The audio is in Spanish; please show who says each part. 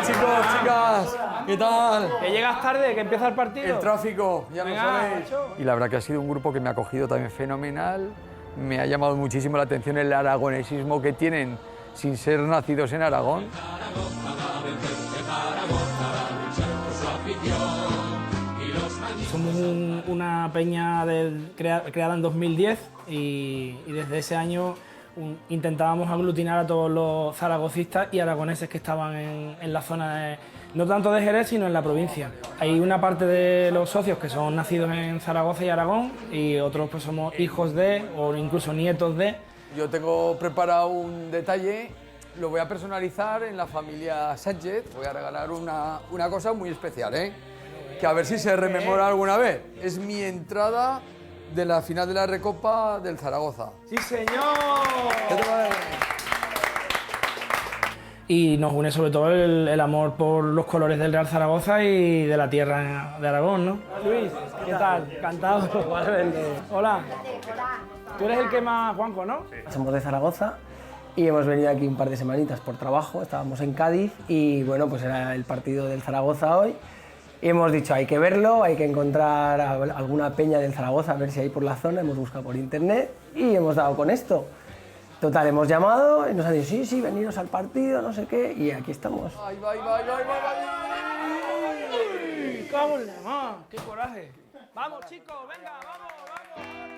Speaker 1: chicos, chicas, ¿qué tal?
Speaker 2: Que llegas tarde, que empieza el partido.
Speaker 1: El tráfico, ya lo
Speaker 2: Venga,
Speaker 1: sabéis.
Speaker 2: macho.
Speaker 1: Y la verdad que ha sido un grupo que me ha acogido también fenomenal. Me ha llamado muchísimo la atención el aragonesismo que tienen sin ser nacidos en Aragón.
Speaker 2: Somos una peña creada en 2010 y desde ese año intentábamos aglutinar a todos los zaragocistas y aragoneses que estaban en la zona, no tanto de Jerez, sino en la provincia. Hay una parte de los socios que son nacidos en Zaragoza y Aragón y otros pues somos hijos de o incluso nietos de.
Speaker 1: Yo tengo preparado un detalle, lo voy a personalizar en la familia Sánchez. Voy a regalar una cosa muy especial, ¿eh? Que a ver si se rememora alguna vez. Es mi entrada de la final de la Recopa del Zaragoza.
Speaker 2: ¡Sí, señor!
Speaker 1: ¿Qué te parece?
Speaker 2: Y nos une sobre todo el amor por los colores del Real Zaragoza y de la tierra de Aragón, ¿no? Luis, ¿qué tal? Encantado. Hola. Tú eres el que más, Juanjo, ¿no?
Speaker 3: Somos de Zaragoza y hemos venido aquí un par de semanitas por trabajo, estábamos en Cádiz y bueno, pues era el partido del Zaragoza hoy. Y hemos dicho, hay que verlo, hay que encontrar alguna peña del Zaragoza, a ver si hay por la zona, hemos buscado por internet y hemos dado con esto. Total, hemos llamado y nos han dicho, sí, sí, veniros al partido, no sé qué, y aquí estamos.
Speaker 1: ¡Ahí va, ahí va, ahí va, ahí va!
Speaker 2: ¡Cago en la mar! ¡Qué coraje! ¡Vamos, chicos! ¡Venga, vamos, vamos!